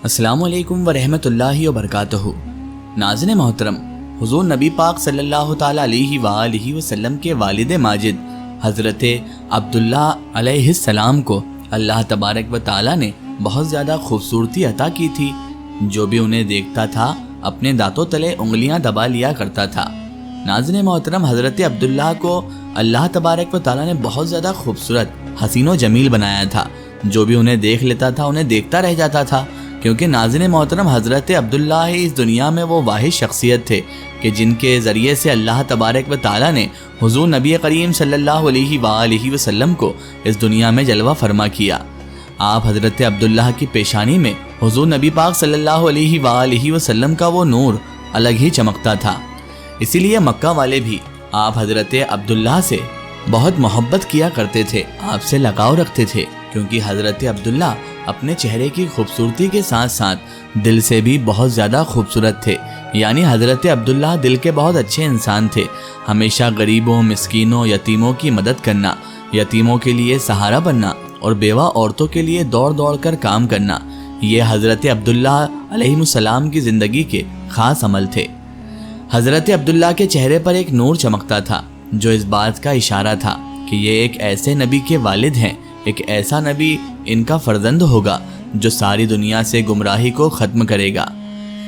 السلام علیکم ورحمۃ اللہ وبرکاتہ۔ ناظرین محترم، حضور نبی پاک صلی اللہ تعالی علیہ وآلہ وسلم کے والد ماجد حضرت عبداللہ علیہ السلام کو اللہ تبارک و تعالی نے بہت زیادہ خوبصورتی عطا کی تھی۔ جو بھی انہیں دیکھتا تھا اپنے دانتوں تلے انگلیاں دبا لیا کرتا تھا۔ ناظرین محترم، حضرت عبداللہ کو اللہ تبارک و تعالی نے بہت زیادہ خوبصورت، حسین و جمیل بنایا تھا۔ جو بھی انہیں دیکھ لیتا تھا انہیں دیکھتا رہ جاتا تھا، کیونکہ ناظرین محترم حضرت عبداللہ ہی اس دنیا میں وہ واحد شخصیت تھے کہ جن کے ذریعے سے اللہ تبارک و تعالی نے حضور نبی کریم صلی اللہ علیہ وآلہ وسلم کو اس دنیا میں جلوہ فرما کیا۔ آپ حضرت عبداللہ کی پیشانی میں حضور نبی پاک صلی اللہ علیہ وآلہ وسلم کا وہ نور الگ ہی چمکتا تھا۔ اسی لیے مکہ والے بھی آپ حضرت عبداللہ سے بہت محبت کیا کرتے تھے، آپ سے لگاؤ رکھتے تھے، کیونکہ حضرت عبداللہ اپنے چہرے کی خوبصورتی کے ساتھ ساتھ دل سے بھی بہت زیادہ خوبصورت تھے۔ یعنی حضرت عبداللہ دل کے بہت اچھے انسان تھے۔ ہمیشہ غریبوں، مسکینوں، یتیموں کی مدد کرنا، یتیموں کے لیے سہارا بننا اور بیوہ عورتوں کے لیے دوڑ دوڑ کر کام کرنا، یہ حضرت عبداللہ علیہ السلام کی زندگی کے خاص عمل تھے۔ حضرت عبداللہ کے چہرے پر ایک نور چمکتا تھا جو اس بات کا اشارہ تھا کہ یہ ایک ایسے نبی کے والد ہیں، ایک ایسا نبی ان کا فرزند ہوگا جو ساری دنیا سے گمراہی کو ختم کرے گا۔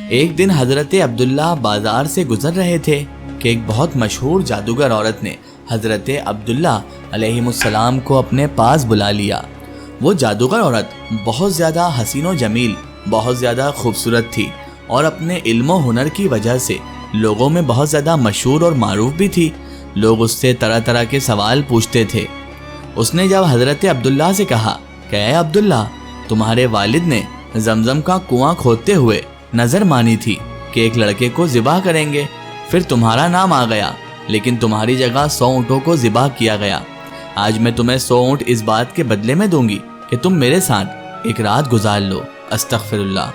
ایک دن حضرت عبداللہ بازار سے گزر رہے تھے کہ ایک بہت مشہور جادوگر عورت نے حضرت عبداللہ علیہ السلام کو اپنے پاس بلا لیا۔ وہ جادوگر عورت بہت زیادہ حسین و جمیل، بہت زیادہ خوبصورت تھی اور اپنے علم و ہنر کی وجہ سے لوگوں میں بہت زیادہ مشہور اور معروف بھی تھی۔ لوگ اس سے طرح طرح کے سوال پوچھتے تھے۔ اس نے جب حضرت عبداللہ سے کہا کہ اے عبداللہ، تمہارے والد نے زمزم کا کنواں کھودتے ہوئے نظر مانی تھی کہ ایک لڑکے کو ذبح کریں گے، پھر تمہارا نام آ گیا، لیکن تمہاری جگہ 100 اونٹوں کو ذبح کیا گیا۔ آج میں تمہیں 100 اونٹ اس بات کے بدلے میں دوں گی کہ تم میرے ساتھ ایک رات گزار لو۔ استغفر اللہ۔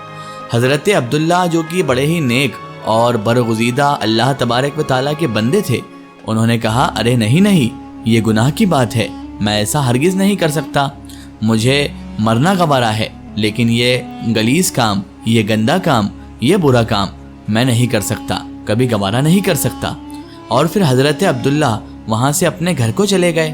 حضرت عبداللہ جو کہ بڑے ہی نیک اور برگزیدہ اللہ تبارک و تعالیٰ کے بندے تھے، انہوں نے کہا ارے نہیں، یہ گناہ کی بات ہے، میں ایسا ہرگز نہیں کر سکتا، مجھے مرنا گوارا ہے، لیکن یہ غلیظ کام، یہ گندا کام، یہ برا کام میں نہیں کر سکتا، کبھی گوارا نہیں کر سکتا۔ اور پھر حضرت عبداللہ وہاں سے اپنے گھر کو چلے گئے۔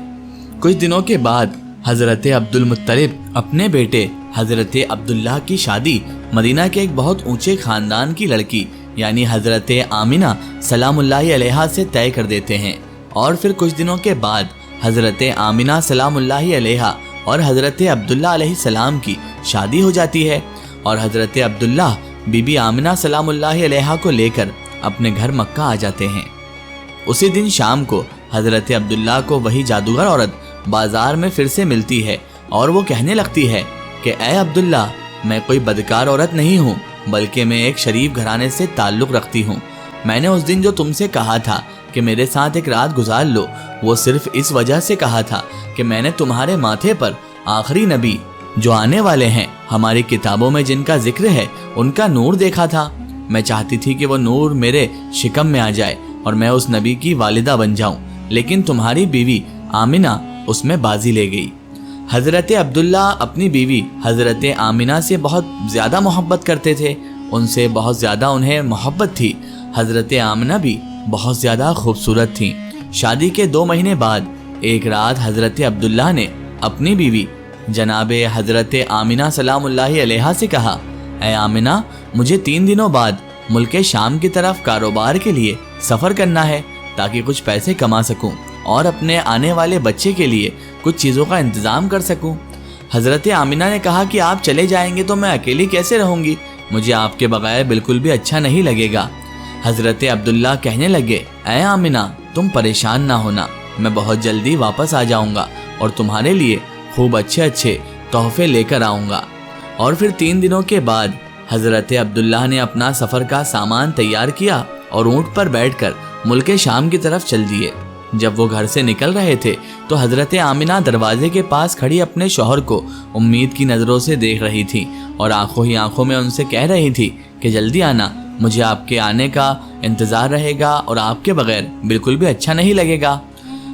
کچھ دنوں کے بعد حضرت عبدالمطلب اپنے بیٹے حضرت عبداللہ کی شادی مدینہ کے ایک بہت اونچے خاندان کی لڑکی یعنی حضرت آمنہ سلام اللہ علیہا سے طے کر دیتے ہیں۔ اور پھر کچھ دنوں کے بعد حضرت آمنہ سلام اللہ علیہا اور حضرت عبداللہ علیہ السلام کی شادی ہو جاتی ہے، اور حضرت عبداللہ بی بی آمنہ سلام اللہ علیہا کو لے کر اپنے گھر مکہ آ جاتے ہیں۔ اسی دن شام کو حضرت عبداللہ کو وہی جادوگر عورت بازار میں پھر سے ملتی ہے اور وہ کہنے لگتی ہے کہ اے عبداللہ، میں کوئی بدکار عورت نہیں ہوں، بلکہ میں ایک شریف گھرانے سے تعلق رکھتی ہوں۔ میں نے اس دن جو تم سے کہا تھا کہ میرے ساتھ ایک رات گزار لو، وہ صرف اس وجہ سے کہا تھا کہ میں نے تمہارے ماتھے پر آخری نبی جو آنے والے ہیں، ہماری کتابوں میں جن کا ذکر ہے، ان کا نور دیکھا تھا۔ میں چاہتی تھی کہ وہ نور میرے شکم میں آ جائے اور میں اس نبی کی والدہ بن جاؤں، لیکن تمہاری بیوی آمنہ اس میں بازی لے گئی۔ حضرت عبداللہ اپنی بیوی حضرت آمنہ سے بہت زیادہ محبت کرتے تھے، ان سے بہت زیادہ انہیں محبت تھی۔ حضرت آمنہ بھی بہت زیادہ خوبصورت تھیں۔ شادی کے 2 مہینے بعد ایک رات حضرت عبداللہ نے اپنی بیوی جناب حضرت آمنہ سلام اللہ علیہا سے کہا اے آمنہ، مجھے 3 دنوں بعد ملک شام کی طرف کاروبار کے لیے سفر کرنا ہے تاکہ کچھ پیسے کما سکوں اور اپنے آنے والے بچے کے لیے کچھ چیزوں کا انتظام کر سکوں۔ حضرت آمنہ نے کہا کہ آپ چلے جائیں گے تو میں اکیلی کیسے رہوں گی، مجھے آپ کے بغیر بالکل بھی اچھا نہیں لگے گا۔ حضرت عبداللہ کہنے لگے اے آمنہ، تم پریشان نہ ہونا، میں بہت جلدی واپس آ جاؤں گا اور تمہارے لیے خوب اچھے تحفے لے کر آؤں گا۔ اور پھر 3 دنوں کے بعد حضرت عبداللہ نے اپنا سفر کا سامان تیار کیا اور اونٹ پر بیٹھ کر ملک شام کی طرف چل دیے۔ جب وہ گھر سے نکل رہے تھے تو حضرت آمنہ دروازے کے پاس کھڑی اپنے شوہر کو امید کی نظروں سے دیکھ رہی تھی اور آنکھوں ہی آنکھوں میں ان سے کہہ رہی تھی کہ جلدی آنا، مجھے آپ کے آنے کا انتظار رہے گا اور آپ کے بغیر بالکل بھی اچھا نہیں لگے گا۔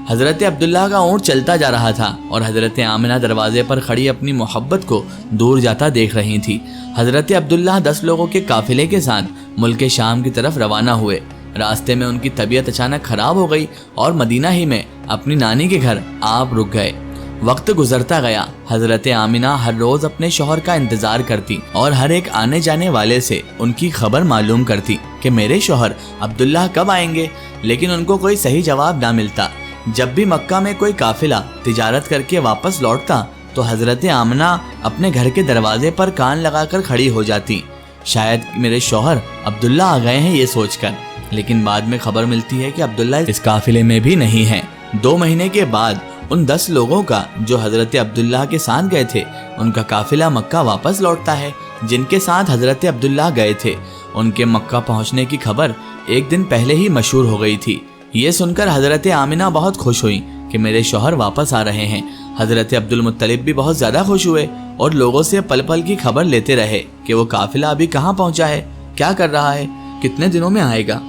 حضرت عبداللہ کا اونٹ چلتا جا رہا تھا اور حضرت آمنہ دروازے پر کھڑی اپنی محبت کو دور جاتا دیکھ رہی تھی۔ حضرت عبداللہ 10 لوگوں کے قافلے کے ساتھ ملک شام کی طرف روانہ ہوئے۔ راستے میں ان کی طبیعت اچانک خراب ہو گئی اور مدینہ ہی میں اپنی نانی کے گھر آپ رک گئے۔ وقت گزرتا گیا۔ حضرت آمنہ ہر روز اپنے شوہر کا انتظار کرتی اور ہر ایک آنے جانے والے سے ان کی خبر معلوم کرتی کہ میرے شوہر عبداللہ کب آئیں گے، لیکن ان کو کوئی صحیح جواب نہ ملتا۔ جب بھی مکہ میں کوئی قافلہ تجارت کر کے واپس لوٹتا تو حضرت آمنہ اپنے گھر کے دروازے پر کان لگا کر کھڑی ہو جاتی، شاید میرے شوہر عبداللہ آ گئے ہیں یہ سوچ کر، لیکن بعد میں خبر ملتی ہے کہ عبداللہ اس قافلے میں بھی نہیں ہیں۔ 2 مہینے کے بعد ان 10 لوگوں کا جو حضرت عبداللہ کے ساتھ گئے تھے ان کا قافلہ مکہ واپس لوٹتا ہے۔ جن کے ساتھ حضرت عبداللہ گئے تھے ان کے مکہ پہنچنے کی خبر ایک دن پہلے ہی مشہور ہو گئی تھی۔ یہ سن کر حضرت آمنہ بہت خوش ہوئی کہ میرے شوہر واپس آ رہے ہیں۔ حضرت عبدالمطلب بھی بہت زیادہ خوش ہوئے اور لوگوں سے پل پل کی خبر لیتے رہے کہ وہ قافلہ ابھی کہاں پہنچا ہے، کیا کر رہا ہے، کتنے دنوں میں آئے گا۔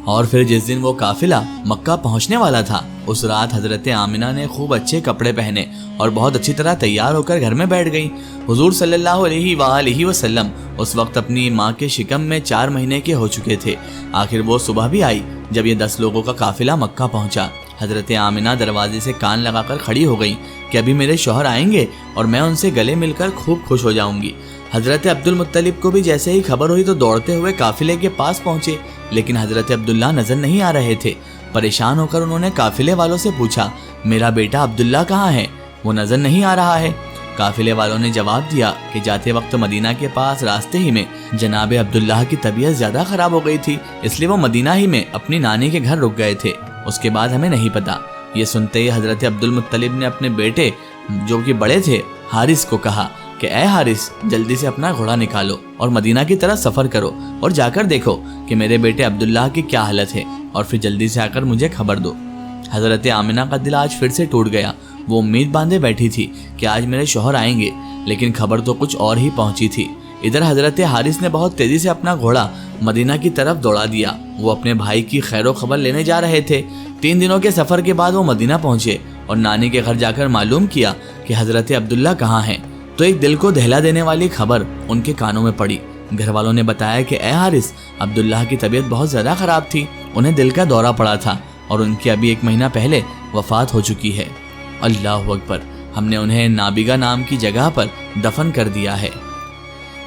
اور پھر جس دن وہ قافلہ مکہ پہنچنے والا تھا اس رات حضرت آمنہ نے خوب اچھے کپڑے پہنے اور بہت اچھی طرح تیار ہو کر گھر میں بیٹھ گئیں۔ حضور صلی اللہ علیہ وآلہ وسلم اس وقت اپنی ماں کے شکم میں 4 مہینے کے ہو چکے تھے۔ آخر وہ صبح بھی آئی جب یہ 10 لوگوں کا قافلہ مکہ پہنچا۔ حضرت آمنہ دروازے سے کان لگا کر کھڑی ہو گئی کہ ابھی میرے شوہر آئیں گے اور میں ان سے گلے مل کر خوب خوش ہو جاؤں گی۔ حضرت عبدالمطلب کو بھی جیسے ہی خبر ہوئی تو دوڑتے ہوئے قافلے کے پاس پہنچے، لیکن حضرت عبداللہ نظر نہیں آ رہے تھے۔ پریشان ہو کر انہوں نے قافلے والوں سے پوچھا، میرا بیٹا عبداللہ کہاں ہے؟ وہ نظر نہیں آ رہا ہے۔ قافلے والوں نے جواب دیا کہ جاتے وقت مدینہ کے پاس راستے ہی میں جناب عبداللہ کی طبیعت زیادہ خراب ہو گئی تھی، اس لیے وہ مدینہ ہی میں اپنی نانی کے گھر رک گئے تھے، اس کے بعد ہمیں نہیں پتا۔ یہ سنتے ہی حضرت عبدالمطلب نے اپنے بیٹے جو کہ بڑے تھے حارث کو کہا کہ اے حارث، جلدی سے اپنا گھوڑا نکالو اور مدینہ کی طرف سفر کرو اور جا کر دیکھو کہ میرے بیٹے عبداللہ کی کیا حالت ہے، اور پھر جلدی سے آ کر مجھے خبر دو۔ حضرت آمنہ کا دل آج پھر سے ٹوٹ گیا۔ وہ امید باندھے بیٹھی تھی کہ آج میرے شوہر آئیں گے، لیکن خبر تو کچھ اور ہی پہنچی تھی۔ ادھر حضرت حارث نے بہت تیزی سے اپنا گھوڑا مدینہ کی طرف دوڑا دیا۔ وہ اپنے بھائی کی خیر و خبر لینے جا رہے تھے۔ 3 دنوں کے سفر کے بعد وہ مدینہ پہنچے اور نانی کے گھر جا کر معلوم کیا کہ حضرت عبداللہ کہاں ہیں، تو ایک دل کو دہلا دینے والی خبر ان کے کانوں میں پڑی۔ گھر والوں نے بتایا کہ اے حارث، عبداللہ کی طبیعت بہت زیادہ خراب تھی، انہیں دل کا دورہ پڑا تھا اور ان کی ابھی 1 مہینہ پہلے وفات ہو چکی ہے۔ اللہ اکبر، ہم نے انہیں نابغہ نام کی جگہ پر دفن کر دیا ہے۔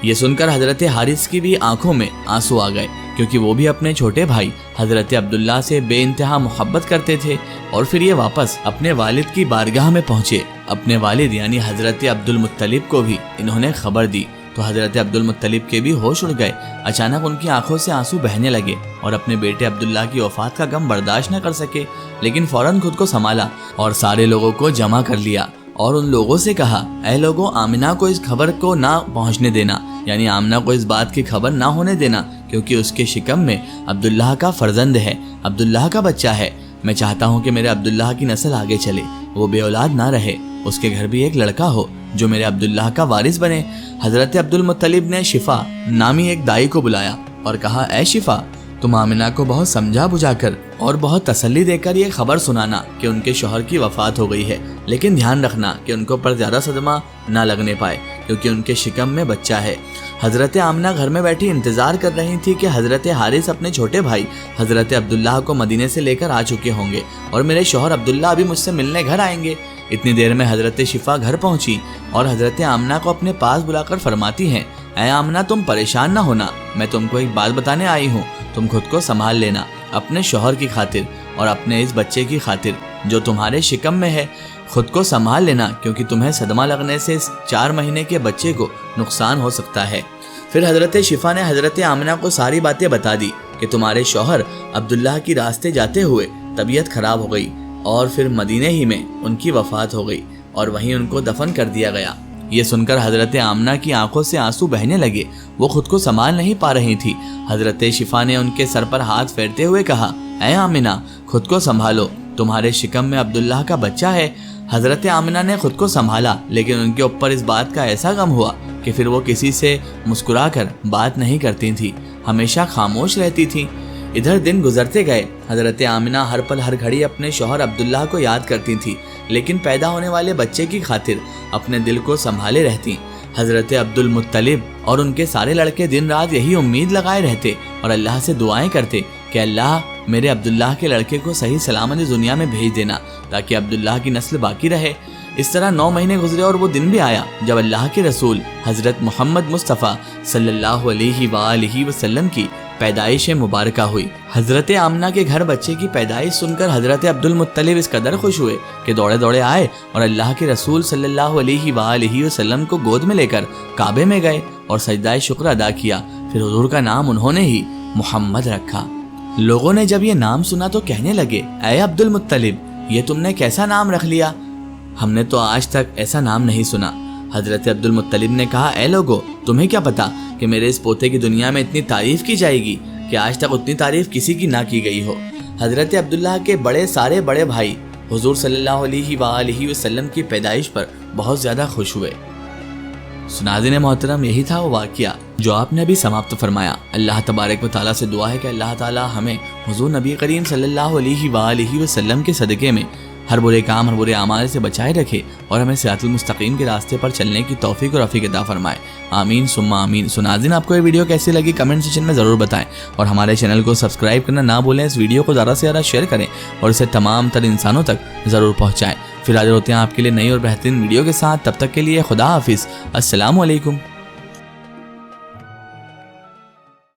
یہ سن کر حضرت حارث کی بھی آنکھوں میں آنسو آ گئے، کیونکہ وہ بھی اپنے چھوٹے بھائی حضرت عبداللہ سے بے انتہا محبت کرتے تھے۔ اور پھر یہ واپس اپنے والد کی بارگاہ میں پہنچے۔ اپنے والد یعنی حضرت عبدالمطلب کو بھی انہوں نے خبر دی تو حضرت عبدالمطلب کے بھی ہوش اڑ گئے۔ اچانک ان کی آنکھوں سے آنسو بہنے لگے اور اپنے بیٹے عبداللہ کی وفات کا غم برداشت نہ کر سکے، لیکن فوراً خود کو سنبھالا اور سارے لوگوں کو جمع کر لیا اور ان لوگوں سے کہا، اے لوگوں، آمنہ کو اس خبر کو نہ پہنچنے دینا، یعنی آمنہ کو اس بات کی خبر نہ ہونے دینا، کیونکہ اس کے شکم میں عبداللہ کا فرزند ہے، عبداللہ کا بچہ ہے۔ میں چاہتا ہوں کہ میرے عبداللہ کی نسل آگے چلے، وہ بے اولاد نہ رہے، اس کے گھر بھی ایک لڑکا ہو جو میرے عبداللہ کا وارث بنے۔ حضرت عبدالمطلب نے شفا نامی ایک دائی کو بلایا اور کہا، اے شفا، تم آمنہ کو بہت سمجھا بجھا کر اور بہت تسلی دے کر یہ خبر سنانا کہ ان کے شوہر کی وفات ہو گئی ہے، لیکن دھیان رکھنا کہ ان کو پر زیادہ صدمہ نہ لگنے پائے، کیونکہ ان کے شکم میں بچہ ہے۔ حضرت آمنہ گھر میں بیٹھی انتظار کر رہی تھی کہ حضرت حارث اپنے چھوٹے بھائی حضرت عبداللہ کو مدینے سے لے کر آ چکے ہوں گے اور میرے شوہر عبداللہ ابھی مجھ سے ملنے گھر آئیں گے۔ اتنی دیر میں حضرت شفا گھر پہنچی اور حضرت آمنہ کو اپنے پاس بلا کر فرماتی ہیں، اے آمنہ، تم پریشان نہ ہونا، میں تم کو ایک بات بتانے آئی ہوں، تم خود کو سنبھال لینا، اپنے شوہر کی خاطر اور اپنے اس بچے کی خاطر جو تمہارے شکم میں ہے، خود کو سنبھال لینا، کیونکہ تمہیں صدمہ لگنے سے اس 4 مہینے کے بچے کو نقصان ہو سکتا ہے۔ پھر حضرت شفا نے حضرت آمنہ کو ساری باتیں بتا دی کہ تمہارے شوہر عبداللہ کی راستے جاتے ہوئے طبیعت خراب ہو گئی اور پھر مدینے ہی میں ان کی وفات ہو گئی اور وہیں ان کو دفن کر دیا گیا۔ یہ سن کر حضرت آمنہ کی آنکھوں سے آنسو بہنے لگے، وہ خود کو سنبھال نہیں پا رہی تھی۔ حضرت شفا نے ان کے سر پر ہاتھ پھیرتے ہوئے کہا، اے آمنہ، خود کو سنبھالو، تمہارے شکم میں عبداللہ کا بچہ ہے۔ حضرت آمنہ نے خود کو سنبھالا، لیکن ان کے اوپر اس بات کا ایسا غم ہوا کہ پھر وہ کسی سے مسکرا کر بات نہیں کرتی تھی، ہمیشہ خاموش رہتی تھی۔ ادھر دن گزرتے گئے۔ حضرت آمنہ ہر پل ہر گھڑی اپنے شوہر عبداللہ کو یاد کرتی تھی، لیکن پیدا ہونے والے بچے کی خاطر اپنے دل کو سنبھالے رہتی۔ حضرت عبد المطلب اور ان کے سارے لڑکے دن رات یہی امید لگائے رہتے اور اللہ سے دعائیں کرتے کہ اللہ میرے عبداللہ کے لڑکے کو صحیح سلامت دنیا میں بھیج دینا تاکہ عبداللہ کی نسل باقی رہے۔ اس طرح 9 مہینے گزرے اور وہ دن بھی آیا جب اللہ کے رسول حضرت محمد مصطفیٰ صلی اللہ علیہ وآلہ وسلم کی پیدائش مبارکہ ہوئی۔ حضرت آمنہ کے گھر بچے کی پیدائش سن کر حضرت عبد المطلب اس قدر خوش ہوئے کہ دوڑے دوڑے آئے اور اللہ کے رسول صلی اللہ علیہ وآلہ وسلم کو گود میں لے کر کعبے میں گئے اور سجدہ شکر ادا کیا۔ پھر حضور کا نام انہوں نے ہی محمد رکھا۔ لوگوں نے جب یہ نام سنا تو کہنے لگے، اے عبد المطلب، یہ تم نے کیسا نام رکھ لیا؟ ہم نے تو آج تک ایسا نام نہیں سنا۔ حضرت عبد المطلب نے کہا، اے لوگو، تمہیں کیا پتا کہ میرے اس پوتے کی دنیا میں اتنی تعریف کی جائے گی کہ آج تک اتنی تعریف کسی کی نہ کی گئی ہو۔ حضرت عبداللہ کے سارے بڑے بھائی حضور صلی اللہ علیہ وآلہ وسلم کی پیدائش پر بہت زیادہ خوش ہوئے۔ ناظرین محترم، یہی تھا وہ واقعہ جو آپ نے ابھی سماپت فرمایا۔ اللہ تبارک و تعالیٰ سے دعا ہے کہ اللہ تعالیٰ ہمیں حضور نبی کریم صلی اللہ علیہ وآلہ وسلم کے صدقے میں ہر برے کام، ہر برے اعمال سے بچائے رکھے اور ہمیں صراط المستقیم کے راستے پر چلنے کی توفیق اور رفیق عطا فرمائے، آمین ثم آمین۔ ناظرین، آپ کو یہ ویڈیو کیسی لگی کمنٹ سیکشن میں ضرور بتائیں اور ہمارے چینل کو سبسکرائب کرنا نہ بھولیں۔ اس ویڈیو کو زیادہ سے زیادہ شیئر کریں اور اسے تمام تر انسانوں تک ضرور پہنچائیں۔ پھر حاضر ہوتے ہیں آپ کے لیے نئی اور بہترین ویڈیو کے ساتھ، تب تک کے لیے خدا حافظ، السلام علیکم۔